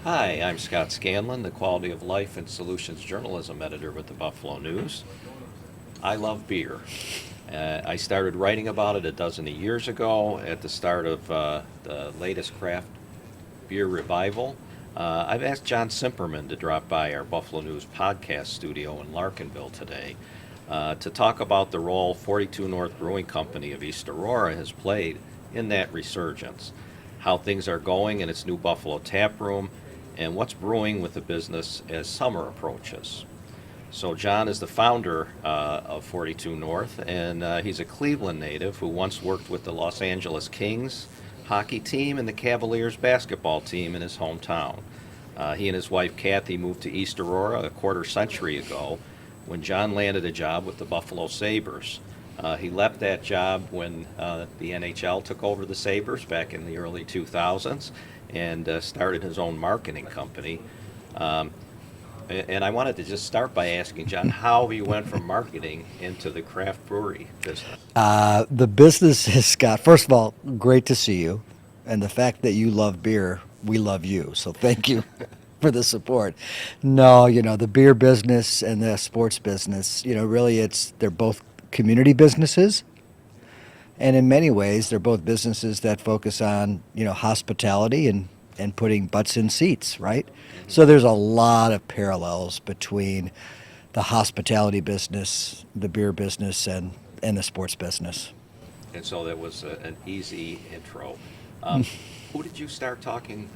Hi, I'm Scott Scanlon, the Quality of Life and Solutions Journalism Editor with the Buffalo News. I love beer. I started writing about it a dozen of years ago at the start of the latest craft beer revival. I've asked John Cimperman to drop by our Buffalo News podcast studio in Larkinville today to talk about the role 42 North Brewing Company of East Aurora has played in that resurgence, how things are going in its new Buffalo tap room, and what's brewing with the business as summer approaches. So, John is the founder of 42 North, and he's a Cleveland native who once worked with the Los Angeles Kings hockey team and the Cavaliers basketball team in his hometown. He and his wife Kathy moved to East Aurora a quarter century ago when John landed a job with the Buffalo Sabres. He left that job when the NHL took over the Sabres back in the early 2000s and started his own marketing company. Um, and I wanted to just start by asking John how he went from marketing into the craft brewery business. The business has Scott. First of all, great to see you, and the fact that you love beer, we love you. So thank you for the support. No, the beer business and the sports business, really, they're both community businesses, and in many ways, they're both businesses that focus on hospitality and putting butts in seats, right? Hmm. So there's a lot of parallels between the hospitality business, the beer business, and the sports business. And so that was an easy intro. Um, who did you start talking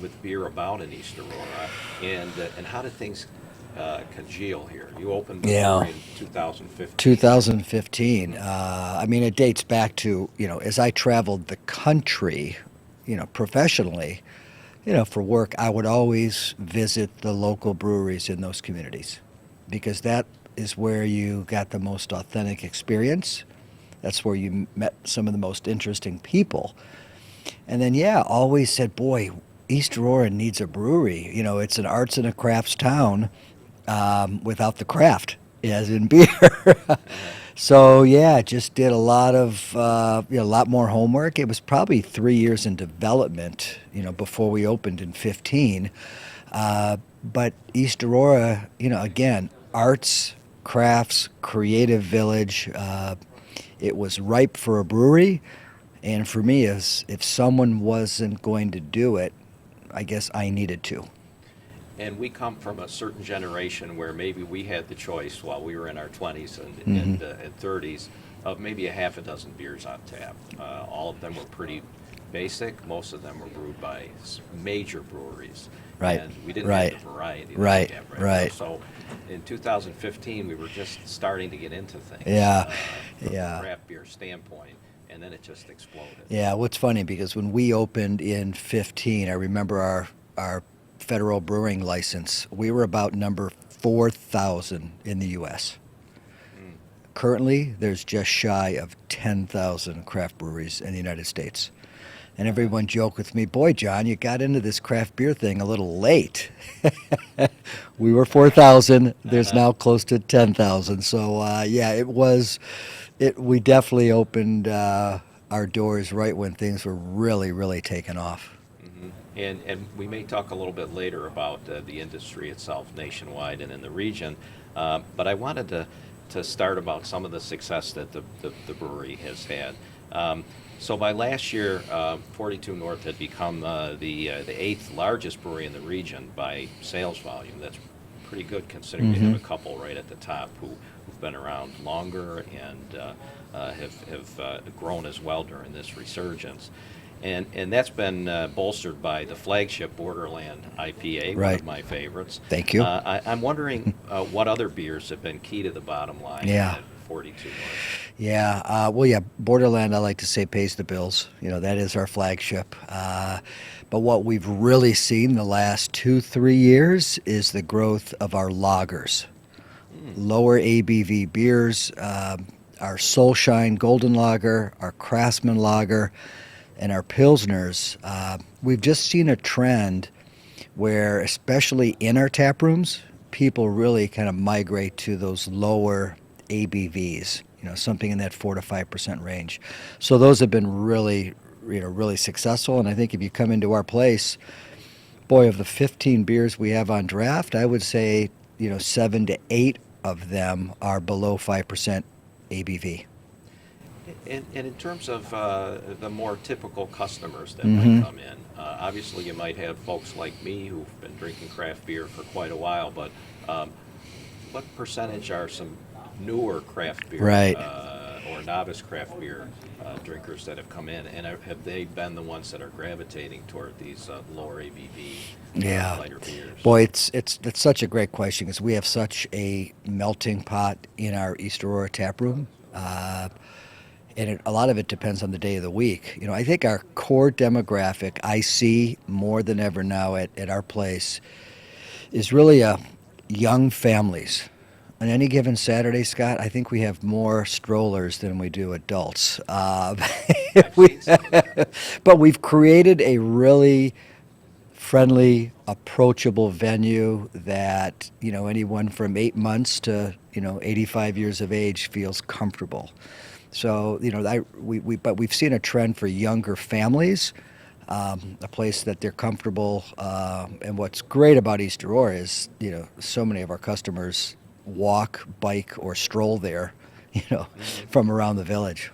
with beer about in East Aurora, and how did things congeal here? You opened the Yeah. brewery in 2015. 2015. I mean, it dates back to, as I traveled the country, professionally, for work, I would always visit the local breweries in those communities because that is where you got the most authentic experience. That's where you met some of the most interesting people. And then, yeah, always said, boy, East Aurora needs a brewery. It's an arts and a crafts town without the craft, as in beer. Uh-huh. So yeah, just did a lot of a lot more homework. It was probably 3 years in development, before we opened in 15. But East Aurora, again, arts, crafts, creative village. It was ripe for a brewery, and for me, is if someone wasn't going to do it, I guess I needed to. And we come from a certain generation where maybe we had the choice while we were in our 20s Hmm. and 30s of maybe a half a dozen beers on tap. All of them were pretty basic. Most of them were brewed by major breweries. Right, And we didn't have right, the variety that we right, have right now. right. So in 2015, we were just starting to get into things Yeah, from a yeah. craft beer standpoint, and then it just exploded. Yeah, what's funny because when we opened in 15, I remember our federal brewing license, we were about number 4,000 in the US. Mm. Currently, there's just shy of 10,000 craft breweries in the United States. And Uh-huh. everyone joked with me, boy, John, you got into this craft beer thing a little late. We were 4,000. There's Uh-huh. now close to 10,000. So, yeah, we definitely opened our doors right when things were really, really taking off. And we may talk a little bit later about the industry itself nationwide and in the region, but I wanted to start about some of the success that the brewery has had. So by last year, 42 North had become the eighth largest brewery in the region by sales volume. That's pretty good considering we have Hmm. a couple right at the top who've been around longer and have grown as well during this resurgence. And that's been bolstered by the flagship Borderland IPA, one Right. of my favorites. Thank you. I'm wondering what other beers have been key to the bottom line Yeah. at 42 North. Yeah. Well, yeah, Borderland, I like to say, pays the bills. That is our flagship. But what we've really seen the last 2, 3 years is the growth of our lagers, Mm. lower ABV beers, our Soulshine Golden Lager, our Craftsman Lager, and our Pilsners. We've just seen a trend where, especially in our tap rooms, people really kind of migrate to those lower ABVs, something in that 4 to 5% range. So those have been really, really successful. And I think if you come into our place, Boy, of the 15 beers we have on draft, I would say, 7 to 8 of them are below 5% ABV. And in terms of the more typical customers that might Hmm. come in, obviously you might have folks like me who've been drinking craft beer for quite a while, but um, what percentage are some newer craft beer Right. or novice craft beer drinkers that have come in, and have they been the ones that are gravitating toward these lower ABV, Yeah. lighter beers? Boy, it's such a great question because we have such a melting pot in our East Aurora tap room. A lot of it depends on the day of the week. I think our core demographic I see more than ever now at our place is really young families. On any given Saturday, Scott, I think we have more strollers than we do adults. I've we, seen some of that. but we've created a really friendly, approachable venue that anyone from 8 months to 85 years of age feels comfortable. So but we've seen a trend for younger families, a place that they're comfortable. And what's great about East Aurora is so many of our customers walk, bike, or stroll there, Hmm. from around the village.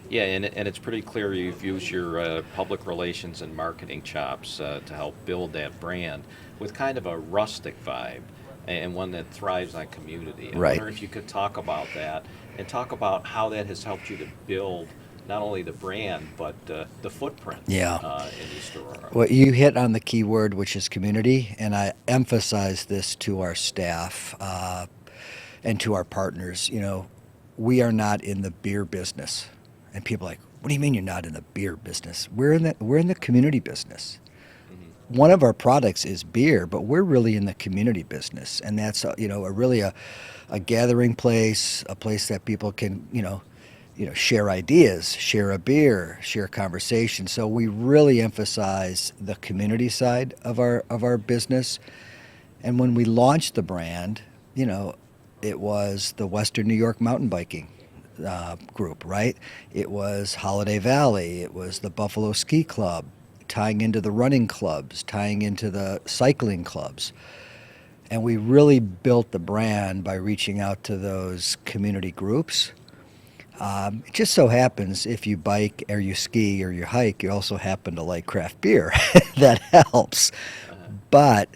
Yeah, and it's pretty clear you've used your public relations and marketing chops to help build that brand with kind of a rustic vibe and one that thrives on community. I Right. wonder if you could talk about that and talk about how that has helped you to build not only the brand but the footprint Yeah. in East Aurora. Well, you hit on the key word, which is community, and I emphasize this to our staff and to our partners. We are not in the beer business, and people are like, "What do you mean you're not in the beer business?" We're in the community business. Hmm. One of our products is beer, but we're really in the community business, and that's a gathering place, a place that people can share ideas, share a beer, share conversation. So we really emphasize the community side of our business. And when we launched the brand, you know, it was the Western New York mountain biking group, right? It was Holiday Valley. It was the Buffalo Ski Club, tying into the running clubs, tying into the cycling clubs. And we really built the brand by reaching out to those community groups. It just so happens if you bike or you ski or you hike, you also happen to like craft beer. That helps. Uh, But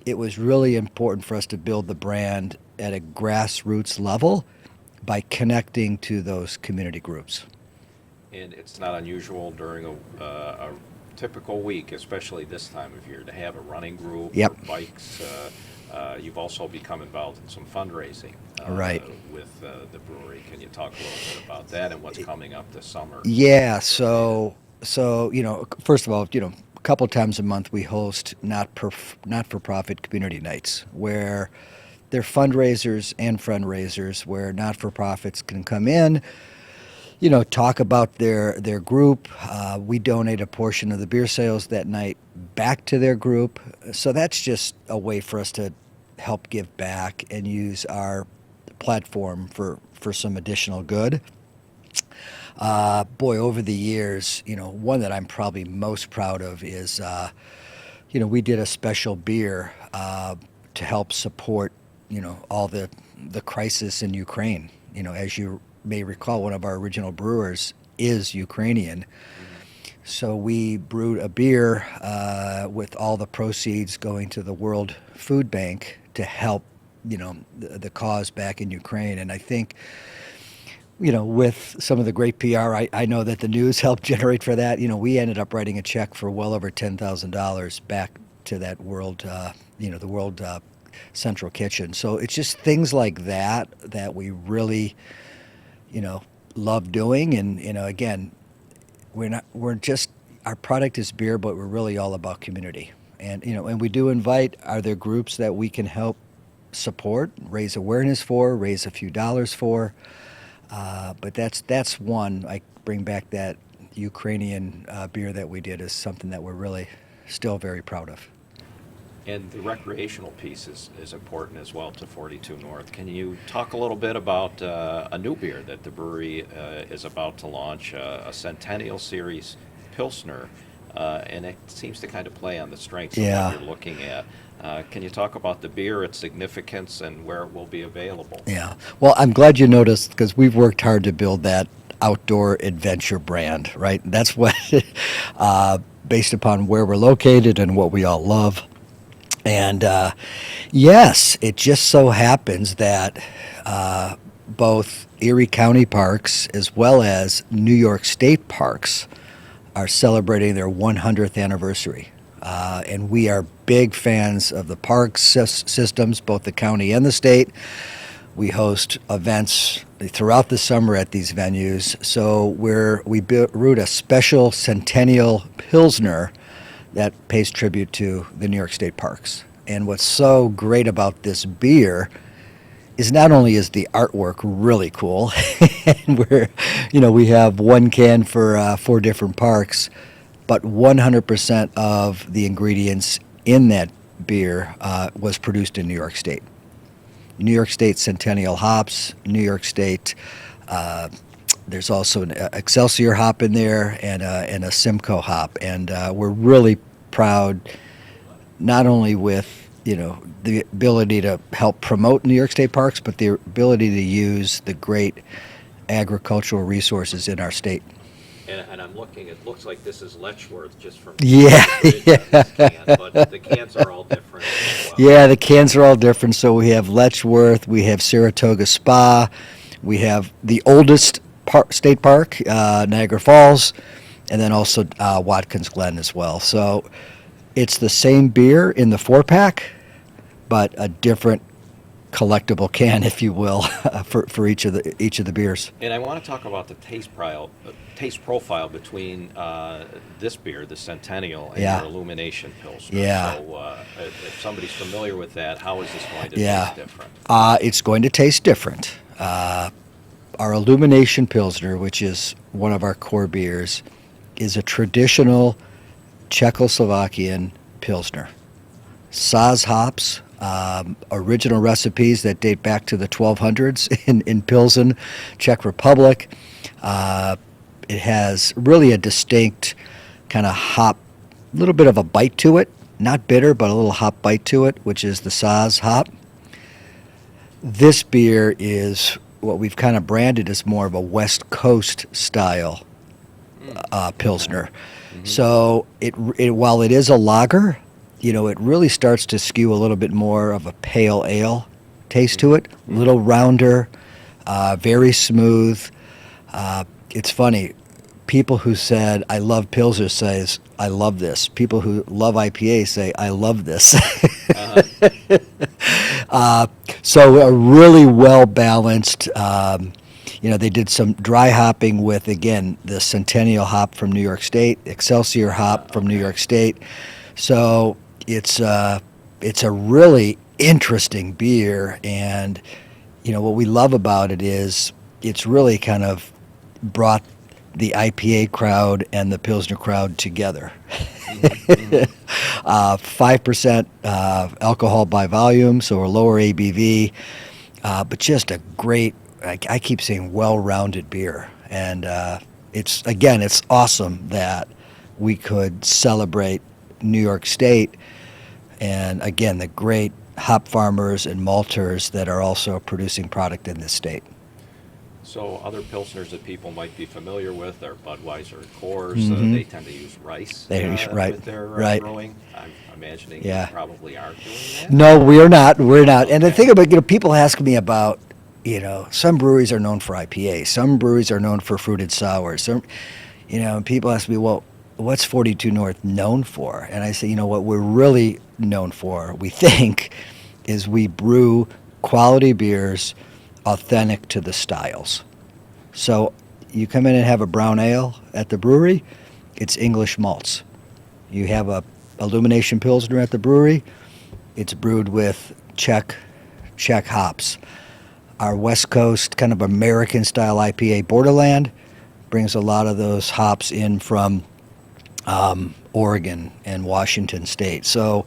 it was really important for us to build the brand at a grassroots level by connecting to those community groups. and it's not unusual during a typical week, especially this time of year, to have a running group or Yep. bikes. You've also become involved in some fundraising Right. with the brewery. Can you talk a little bit about that and what's coming up this summer? Yeah, For you? so first of all, a couple times a month we host not-for-profit community nights where they're fundraisers and fundraisers where not-for-profits can come in, talk about their group. We donate a portion of the beer sales that night back to their group. So that's just a way for us to help give back and use our platform for some additional good. Boy, over the years, one that I'm probably most proud of is, we did a special beer to help support, all the crisis in Ukraine. As you may recall, one of our original brewers is Ukrainian. Hmm. So we brewed a beer with all the proceeds going to the World Food Bank to help, the cause back in Ukraine. And I think with some of the great PR, I know that the news helped generate for that. We ended up writing a check for well over $10,000 back to that world, the World Central Kitchen. So it's just things like that we really, you know, love doing. And again, we're just our product is beer, but we're really all about community. And we do invite. Are there groups that we can help support, raise awareness for, raise a few dollars for? But that's one. I bring back that Ukrainian beer that we did is something that we're really still very proud of. And the recreational piece is important as well to 42 North. Can you talk a little bit about a new beer that the brewery is about to launch, a Centennial Series Pilsner and it seems to kind of play on the strengths Yeah. of what you're looking at. Can you talk about the beer, its significance, and where it will be available? Yeah. Well, I'm glad you noticed because we've worked hard to build that outdoor adventure brand, right? That's what, based upon where we're located and what we all love. And yes, it just so happens that both Erie County parks as well as New York State parks are celebrating their 100th anniversary. And we are big fans of the park systems, both the county and the state. We host events throughout the summer at these venues. So we brewed a special Centennial Pilsner that pays tribute to the New York State parks. And what's so great about this beer is not only is the artwork really cool, and we have one can for 4 different parks, but 100% of the ingredients in that beer was produced in New York State. New York State Centennial hops, New York State. There's also an Excelsior hop in there and a Simcoe hop, and we're really proud, not only with the ability to help promote New York State parks, but the ability to use the great agricultural resources in our state. And I'm looking, it looks like this is Letchworth just from Yeah, yeah. Can, but the cans are all different as well. Yeah, the cans are all different. So we have Letchworth, we have Saratoga Spa, we have the oldest state park, Niagara Falls, and then also Watkins Glen as well. So it's the same beer in the 4-pack, but a different collectible can, if you will, for each of the beers. And I want to talk about the taste profile between this beer, the Centennial, and Yeah. your Illumination Pilsner. Yeah. So if somebody's familiar with that, how is this going to Yeah. taste different? It's going to taste different. Our Illumination Pilsner, which is one of our core beers, is a traditional Czechoslovakian Pilsner. Saz hops, original recipes that date back to the 1200s in Pilsen, Czech Republic. It has really a distinct kind of hop, little bit of a bite to it. Not bitter, but a little hop bite to it, which is the Saz hop. This beer is what we've kind of branded as more of a West Coast style Pilsner. Mm-hmm. So while it is a lager, it really starts to skew a little bit more of a pale ale taste to it. A little rounder, very smooth. It's funny. People who said, I love Pilsner says, I love this. People who love IPA say, I love this. So a really well-balanced, they did some dry hopping with, again, the Centennial hop from New York State, Excelsior hop from New York State. So it's a really interesting beer, and what we love about it is it's really kind of brought the IPA crowd and the Pilsner crowd together. 5% alcohol by volume, so a lower ABV, but just a great, I keep saying, well-rounded beer. And it's awesome that we could celebrate New York State and, again, the great hop farmers and malters that are also producing product in this state. So other Pilsners that people might be familiar with are Budweiser and Coors. Mm-hmm. They tend to use rice with their brewing. I'm imagining you probably aren't doing that. No, we're not. We're not. Okay. And the thing about, people ask me about, some breweries are known for IPA. Some breweries are known for fruited sours. Some, and people ask me, well, what's 42 North known for? And I say, what we're really known for, we think, is we brew quality beers authentic to the styles. So you come in and have a brown ale at the brewery, it's English malts. You have a Illumination Pilsner at the brewery, it's brewed with Czech hops. Our West Coast kind of American style IPA Borderland brings a lot of those hops in from Oregon and Washington State. So,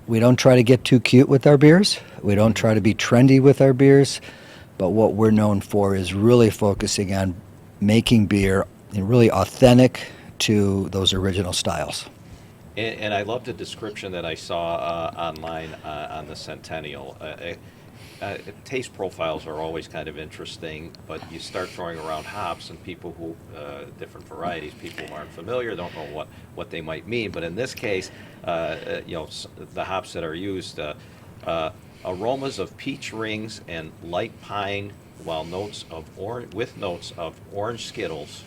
we don't try to get too cute with our beers. We don't try to be trendy with our beers. But what we're known for is really focusing on making beer really authentic to those original styles. And I love the description that I saw online on the Centennial. Taste profiles are always kind of interesting, but you start throwing around hops and people who, different varieties, people who aren't familiar don't know what they might mean. But in this case, the hops that are used, aromas of peach rings and light pine, while notes of with notes of orange Skittles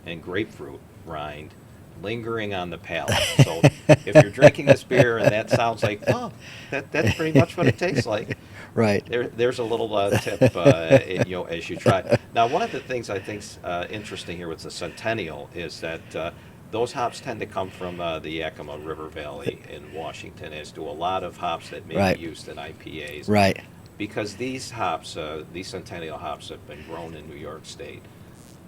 and grapefruit rind lingering on the palate. So if you're drinking this beer and that sounds like, oh, that's pretty much what it tastes like. Right. There's a little tip, as you try. Now, one of the things I think's interesting here with the Centennial is that those hops tend to come from the Yakima River Valley in Washington, as do a lot of hops that may Right. be used in IPAs. Right. Because these hops, these Centennial hops, have been grown in New York State.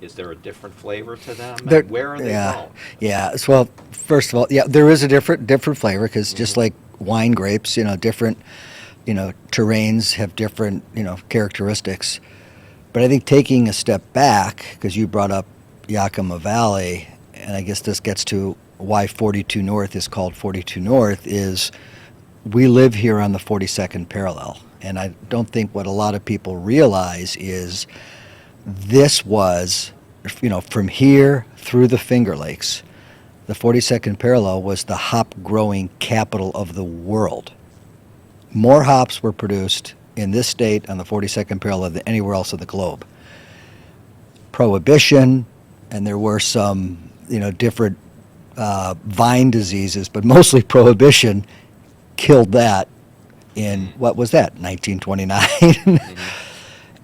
Is there a different flavor to them? There- And where are they yeah, grown? Yeah. So, well, first of all, yeah, there is a different flavor because just like wine grapes, different, terrains have different, characteristics. But I think taking a step back, because you brought up Yakima Valley, and I guess this gets to why 42 North is called 42 North, is we live here on the 42nd parallel. And I don't think what a lot of people realize is this was, from here through the Finger Lakes, the 42nd parallel was the hop growing capital of the world. More hops were produced in this state on the 42nd parallel than anywhere else in the globe. Prohibition, and there were some, different vine diseases, but mostly prohibition killed that in, what was that, 1929?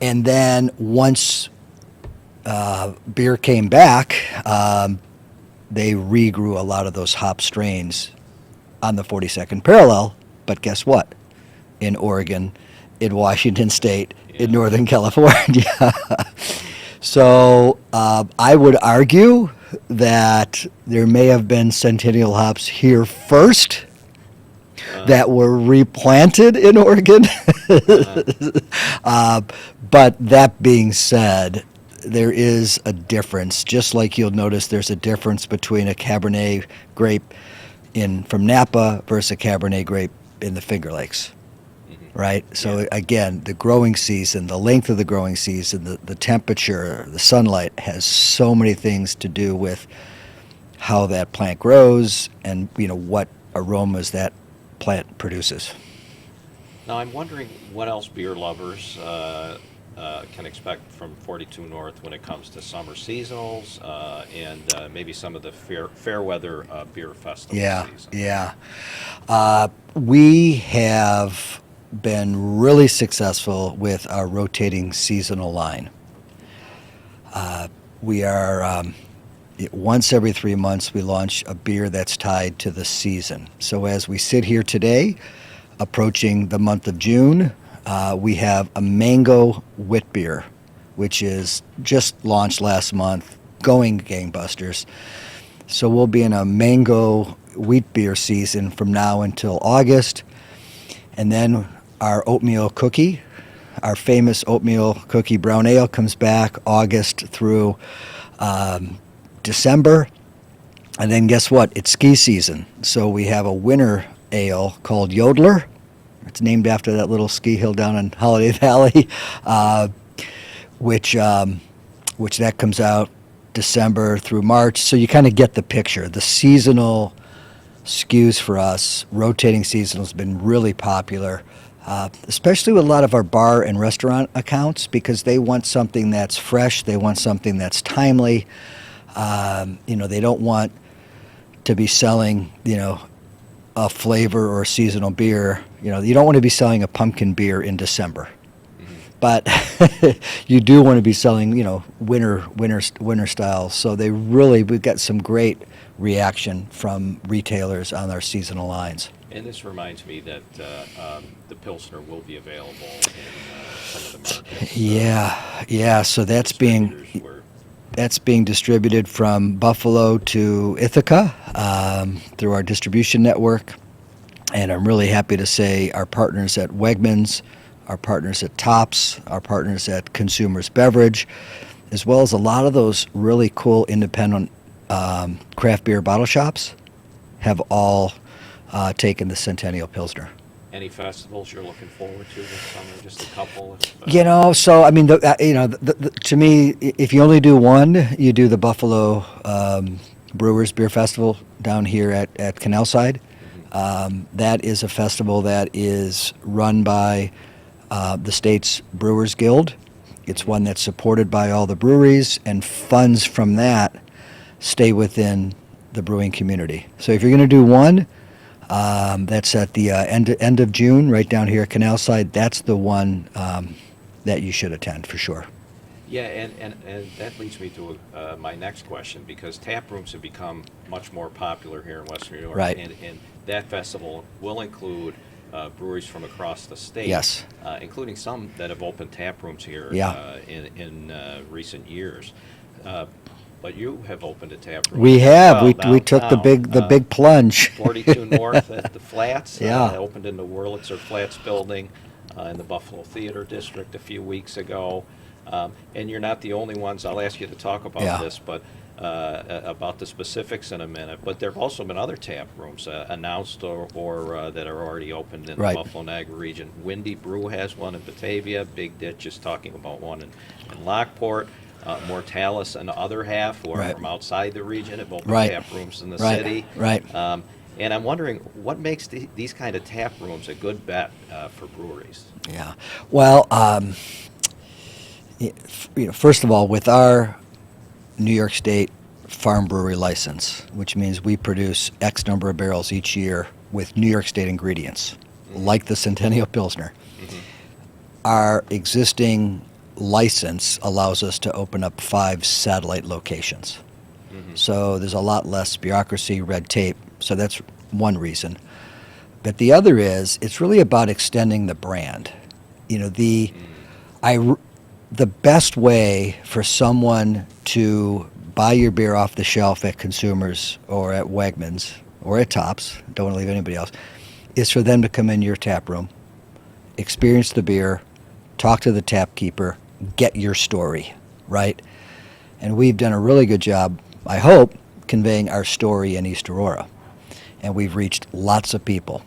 And then once beer came back, they regrew a lot of those hop strains on the 42nd parallel. But guess what? In Oregon, in Washington State, in Northern California. So I would argue that there may have been Centennial hops here first that were replanted in Oregon. But that being said, there is a difference. Just like you'll notice there's a difference between a Cabernet grape from Napa versus a Cabernet grape in the Finger Lakes, right? So again, the growing season, the length of the growing season, the temperature, the sunlight has so many things to do with how that plant grows and, what aromas that plant produces. Now, I'm wondering what else beer lovers can expect from 42 North when it comes to summer seasonals and maybe some of the fair weather beer festival seasons. We have been really successful with our rotating seasonal line. We are once every 3 months we launch a beer that's tied to the season. So as we sit here today, approaching the month of June, we have a mango wit beer, which is just launched last month, going gangbusters. So we'll be in a mango wheat beer season from now until August. And then our oatmeal cookie, our famous oatmeal cookie brown ale, comes back August through December. And then guess what? It's ski season. So we have a winter ale called Yodeler. It's named after that little ski hill down in Holiday Valley, which that comes out December through March. So you kind of get the picture. The seasonal SKUs for us, rotating seasonal, has been really popular, especially with a lot of our bar and restaurant accounts, because they want something that's fresh. They want something that's timely. They don't want to be selling, a flavor or a seasonal beer. You don't want to be selling a pumpkin beer in December, but you do want to be selling, winter styles. So we've got some great reaction from retailers on our seasonal lines. And this reminds me that the Pilsner will be available in some of the markets. Yeah. So that's being distributed from Buffalo to Ithaca through our distribution network. And I'm really happy to say our partners at Wegmans, our partners at Tops, our partners at Consumers Beverage, as well as a lot of those really cool independent craft beer bottle shops have all taken the Centennial Pilsner. Any festivals you're looking forward to this summer? Just a couple? So I mean, to me, if you only do one, you do the Buffalo Brewers Beer Festival down here at Canalside. That is a festival that is run by the state's Brewers Guild. It's one that's supported by all the breweries, and funds from that stay within the brewing community. So if you're going to do one, that's at the end of June, right down here at Canalside. That's the one that you should attend for sure. Yeah, and that leads me to my next question, because tap rooms have become much more popular here in Western New York. Right. And that festival will include breweries from across the state. Yes. Including some that have opened tap rooms here in recent years. But you have opened a tap room. We have. Well, We took the downtown, big plunge. 42 North at the Flats. Yeah. Opened in the Wurlitzer Flats building in the Buffalo Theater District a few weeks ago. And you're not the only ones. I'll ask you to talk about this, but about the specifics in a minute. But there have also been other tap rooms announced or that are already opened in the Buffalo Niagara region. Windy Brew has one in Batavia. Big Ditch is talking about one in Lockport. Mortalis and the other half, who are from outside the region, have opened tap rooms in the city. Right. And I'm wondering, what makes these kind of tap rooms a good bet for breweries? Yeah. Well, first of all, with our New York State farm brewery license, which means we produce X number of barrels each year with New York State ingredients, like the Centennial Pilsner, our existing license allows us to open up 5 satellite locations. So there's a lot less bureaucracy, red tape. So that's one reason. But the other is, it's really about extending the brand. The best way for someone to buy your beer off the shelf at Consumers or at Wegmans or at Tops, don't want to leave anybody else, is for them to come in your tap room, experience the beer, talk to the tap keeper, get your story, right? And we've done a really good job, I hope, conveying our story in East Aurora. And we've reached lots of people.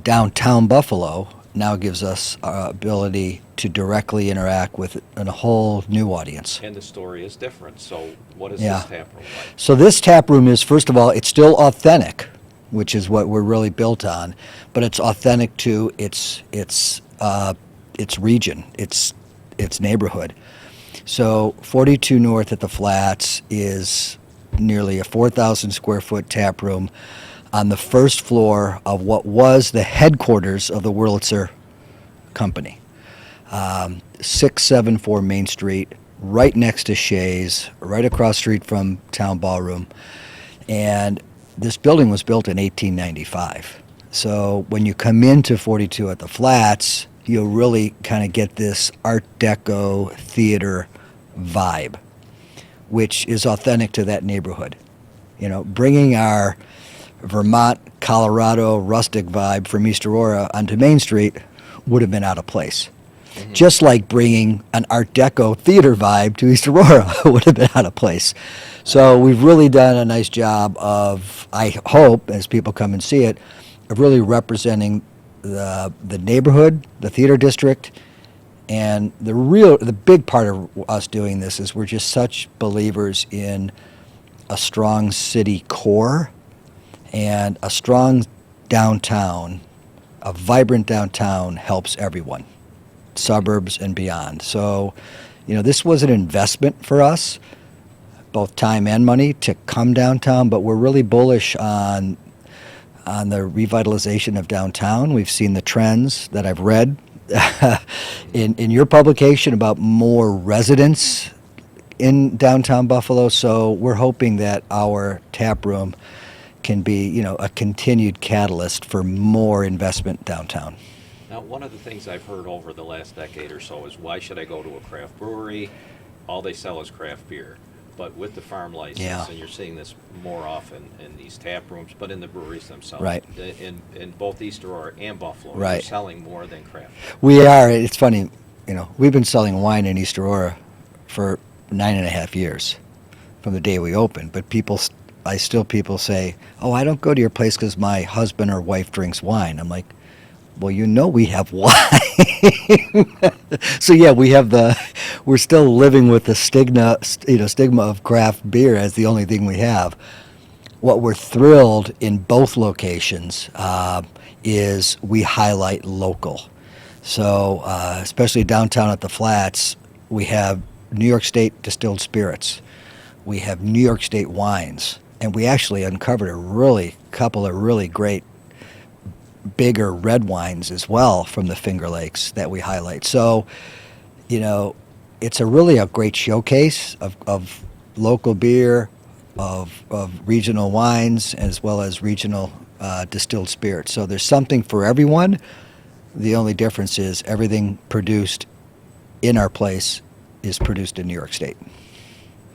Downtown Buffalo now gives us our ability to directly interact with a whole new audience. And the story is different. So what is this tap room like? So this tap room is, first of all, it's still authentic, which is what we're really built on, but it's authentic to its region, its neighborhood. So 42 North at the Flats is nearly a 4,000 square foot tap room on the first floor of what was the headquarters of the Wurlitzer Company. 674 Main Street, right next to Shays, right across the street from Town Ballroom. And this building was built in 1895. So when you come into 42 at the Flats, you'll really kind of get this Art Deco theater vibe, which is authentic to that neighborhood. Bringing our Vermont, Colorado rustic vibe from East Aurora onto Main Street would have been out of place. Just like bringing an Art Deco theater vibe to East Aurora would have been out of place. So we've really done a nice job of, I hope, as people come and see it, of really representing the neighborhood, the theater district, and the big part of us doing this is we're just such believers in a strong city core and a strong downtown. A vibrant downtown helps everyone, suburbs and beyond. So, this was an investment for us, both time and money, to come downtown, but we're really bullish on the revitalization of downtown. We've seen the trends that I've read in your publication about more residents in downtown Buffalo. So we're hoping that our tap room can be, a continued catalyst for more investment downtown. Now, one of the things I've heard over the last decade or so is, why should I go to a craft brewery? All they sell is craft beer. But with the farm license, and you're seeing this more often in these tap rooms, but in the breweries themselves, in both East Aurora and Buffalo, they're selling more than craft beer. We are. It's funny, we've been selling wine in East Aurora for 9.5 years. from the day we opened. But people say, "Oh, I don't go to your place because my husband or wife drinks wine." I'm like, well, we have wine. So yeah, we're still living with the stigma of craft beer as the only thing we have. What we're thrilled in both locations is we highlight local. So especially downtown at the Flats, we have New York State distilled spirits. We have New York State wines, and we actually uncovered a couple of really great bigger red wines as well from the Finger Lakes that we highlight. So, it's a great showcase of local beer, of regional wines, as well as regional distilled spirits. So there's something for everyone. The only difference is everything produced in our place is produced in New York State.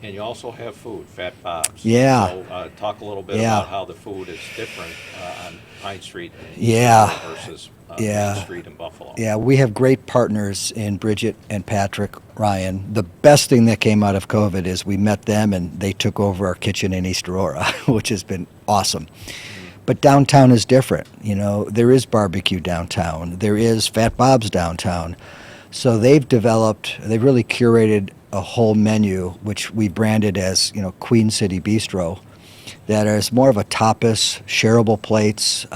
And you also have food, Fat Bob's. Yeah. So talk a little bit Yeah. about how the food is different on Pine Street Yeah. versus Yeah. Main Street in Buffalo. Yeah, we have great partners in Bridget and Patrick Ryan. The best thing that came out of COVID is we met them and they took over our kitchen in East Aurora, which has been awesome. But downtown is different. There is barbecue downtown. There is Fat Bob's downtown. So they've really curated a whole menu, which we branded as, Queen City Bistro, that is more of a tapas, shareable plates,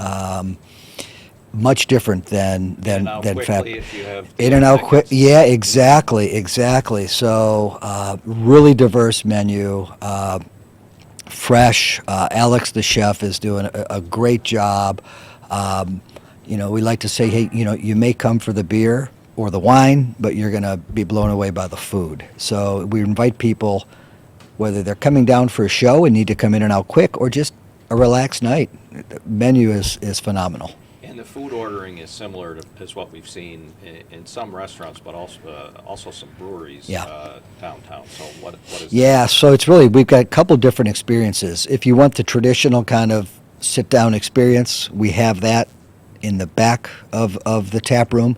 much different than Fat. If you have In and out quick. Yeah, exactly. So really diverse menu, fresh. Alex, the chef, is doing a great job. We like to say, hey, you may come for the beer or the wine, but you're going to be blown away by the food. So we invite people, whether they're coming down for a show and need to come in and out quick, or just a relaxed night. The menu is phenomenal. And the food ordering is similar as what we've seen in some restaurants, but also some breweries downtown. So what is Yeah, so we've got a couple different experiences. If you want the traditional kind of sit-down experience, we have that in the back of the tap room.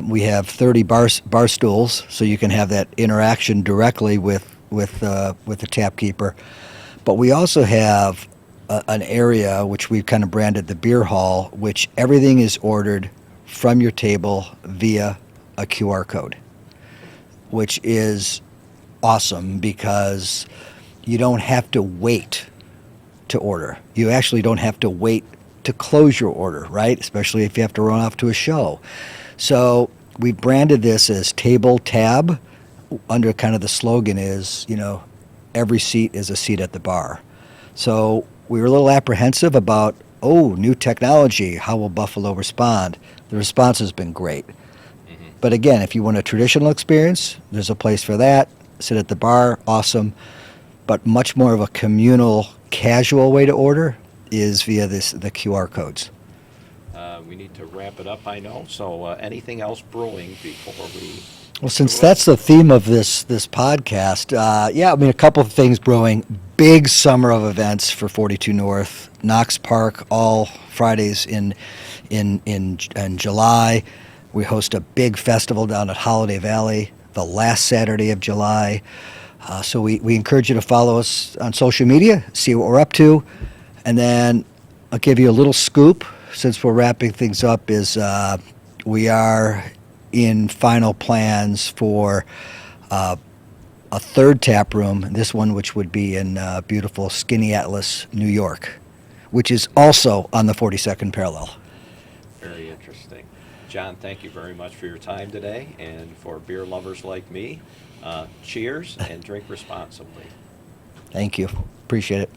We have 30 bar stools, so you can have that interaction directly with the tap keeper. But we also have an area which we've kind of branded the beer hall, which everything is ordered from your table via a QR code, which is awesome because you don't have to wait to order. You actually don't have to wait to close your order, right? Especially if you have to run off to a show. So we branded this as Table Tab, under kind of the slogan is, every seat is a seat at the bar. So we were a little apprehensive about, new technology, how will Buffalo respond? The response has been great. Mm-hmm. But again, if you want a traditional experience, there's a place for that. Sit at the bar, awesome. But much more of a communal, casual way to order is via the QR codes. We need to wrap it up, I know. So anything else brewing before we... Well, since that's the theme of this podcast, a couple of things brewing. Big summer of events for 42 North, Knox Park, all Fridays in July. We host a big festival down at Holiday Valley the last Saturday of July. So we encourage you to follow us on social media, see what we're up to, and then I'll give you a little scoop since we're wrapping things up. Is we are in final plans for a third tap room, this one which would be in beautiful Skaneateles, New York, which is also on the 42nd parallel. Very interesting. John, thank you very much for your time today, and for beer lovers like me, cheers and drink responsibly. Thank you. Appreciate it.